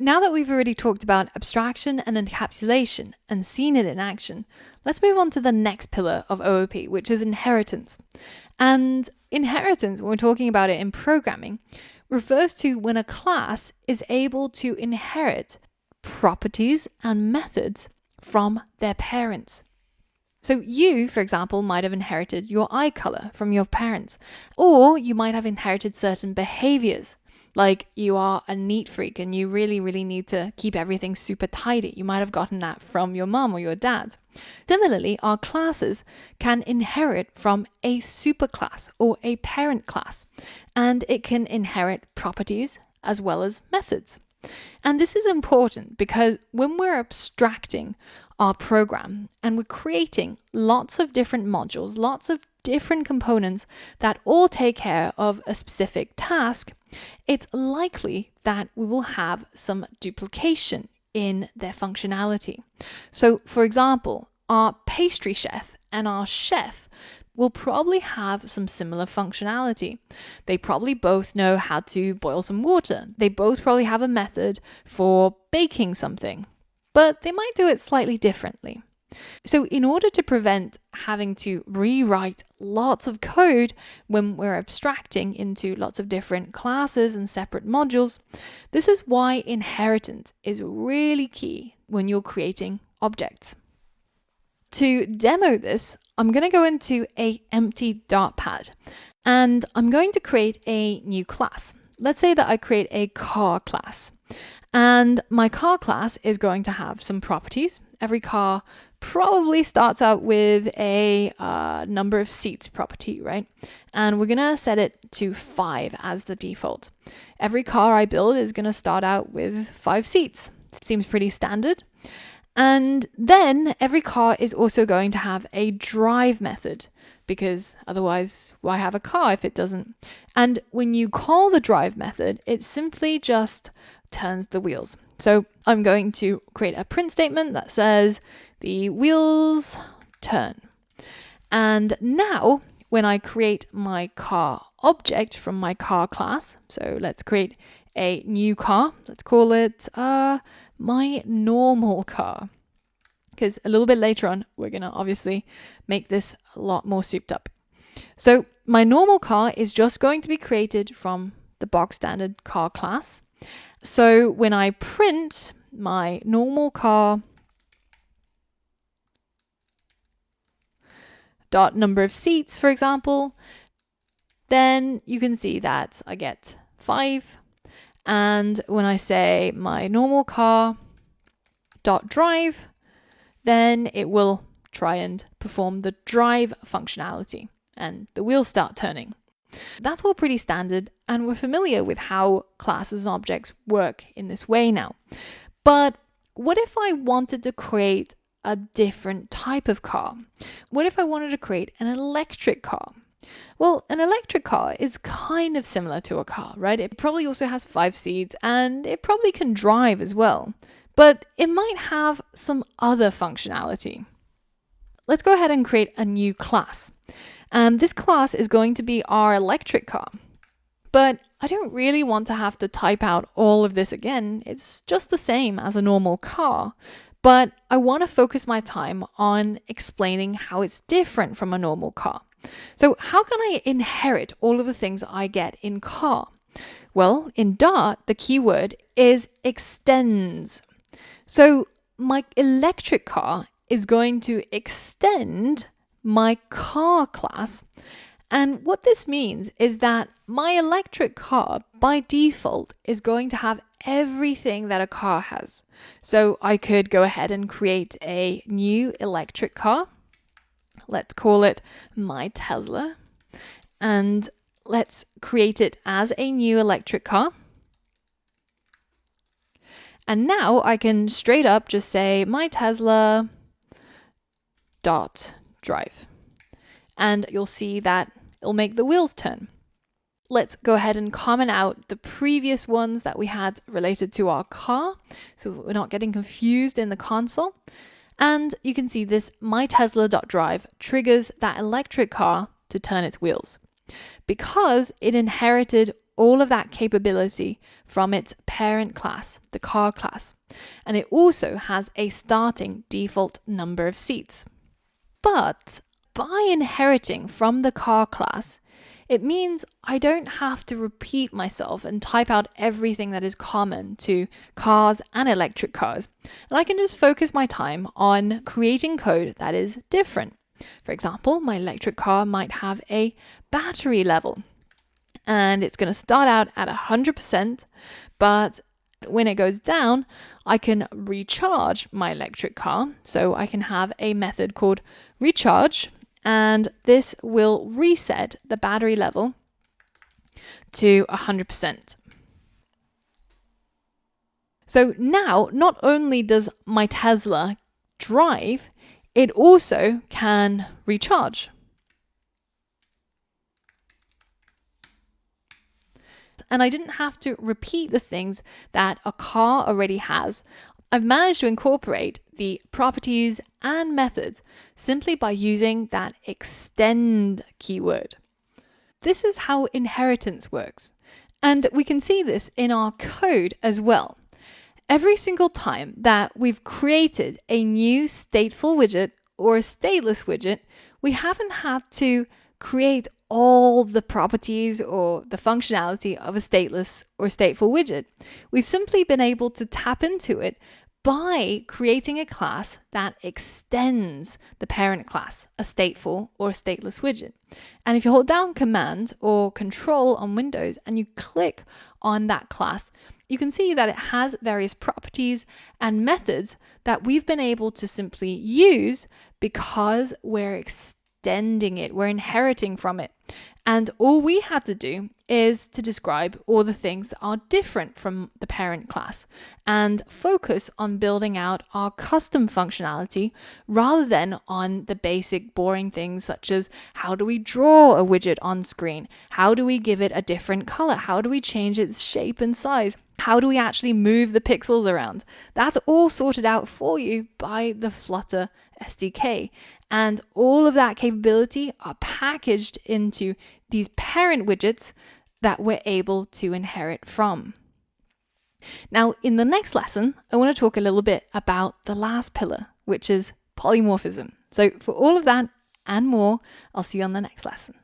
now that we've already talked about abstraction and encapsulation and seen it in action, let's move on to the next pillar of OOP, which is inheritance. And inheritance, when we're talking about it in programming, refers to when a class is able to inherit properties and methods from their parents. So you, for example, might have inherited your eye color from your parents, or you might have inherited certain behaviors. Like you are a neat freak and you really, really need to keep everything super tidy. You might have gotten that from your mom or your dad. Similarly, our classes can inherit from a superclass or a parent class, and it can inherit properties as well as methods. And this is important because when we're abstracting our program and we're creating lots of different modules, lots of different components that all take care of a specific task, it's likely that we will have some duplication in their functionality. So, for example, our pastry chef and our chef will probably have some similar functionality. They probably both know how to boil some water. They both probably have a method for baking something, but they might do it slightly differently. So in order to prevent having to rewrite lots of code when we're abstracting into lots of different classes and separate modules, this is why inheritance is really key when you're creating objects. To demo this, I'm going to go into an empty dartpad and I'm going to create a new class. Let's say that I create a car class, and my car class is going to have some properties. Every car probably starts out with a number of seats property, right? And we're going to set it to 5 as the default. Every car I build is going to start out with 5 seats. Seems pretty standard. And then every car is also going to have a drive method, because otherwise, why have a car if it doesn't? And when you call the drive method, it simply just turns the wheels. So I'm going to create a print statement that says the wheels turn. And now when I create my car object from my car class, so let's create a new car. Let's call it my normal car, because a little bit later on, we're going to obviously make this a lot more souped up. So my normal car is just going to be created from the box standard car class. So when I print my normal car dot number of seats, for example, then you can see that I get 5. And when I say my normal car dot drive, then it will try and perform the drive functionality and the wheels start turning. That's all pretty standard, and we're familiar with how classes and objects work in this way now. But what if I wanted to create a different type of car? What if I wanted to create an electric car? Well, an electric car is kind of similar to a car, right? It probably also has 5 seats and it probably can drive as well, but it might have some other functionality. Let's go ahead and create a new class. And this class is going to be our electric car. But I don't really want to have to type out all of this again. It's just the same as a normal car. But I want to focus my time on explaining how it's different from a normal car. So how can I inherit all of the things I get in car? Well, in Dart, the keyword is extends. So my electric car is going to extend my car class. And what this means is that my electric car by default is going to have everything that a car has. So I could go ahead and create a new electric car. Let's call it my Tesla. And let's create it as a new electric car. And now I can straight up just say my Tesla dot drive. And you'll see that it'll make the wheels turn. Let's go ahead and comment out the previous ones that we had related to our car, so we're not getting confused in the console. And you can see this my Tesla.drive triggers that electric car to turn its wheels, because it inherited all of that capability from its parent class, the car class. And it also has a starting default number of seats. But by inheriting from the car class, it means I don't have to repeat myself and type out everything that is common to cars and electric cars. And I can just focus my time on creating code that is different. For example, my electric car might have a battery level, and it's going to start out at 100%, but when it goes down, I can recharge my electric car. So I can have a method called recharge, and this will reset the battery level to 100%. So now, not only does my Tesla drive, it also can recharge. And I didn't have to repeat the things that a car already has. I've managed to incorporate the properties and methods simply by using that extend keyword. This is how inheritance works. And we can see this in our code as well. Every single time that we've created a new stateful widget or a stateless widget, we haven't had to create all the properties or the functionality of a stateless or stateful widget. We've simply been able to tap into it by creating a class that extends the parent class, a stateful or a stateless widget. And if you hold down Command or Control on Windows and you click on that class, you can see that it has various properties and methods that we've been able to simply use because we're extending it, we're inheriting from it. And all we had to do is to describe all the things that are different from the parent class and focus on building out our custom functionality rather than on the basic boring things such as how do we draw a widget on screen? How do we give it a different color? How do we change its shape and size? How do we actually move the pixels around? That's all sorted out for you by the Flutter SDK. And all of that capability are packaged into these parent widgets that we're able to inherit from. Now, in the next lesson, I want to talk a little bit about the last pillar, which is polymorphism. So for all of that and more, I'll see you on the next lesson.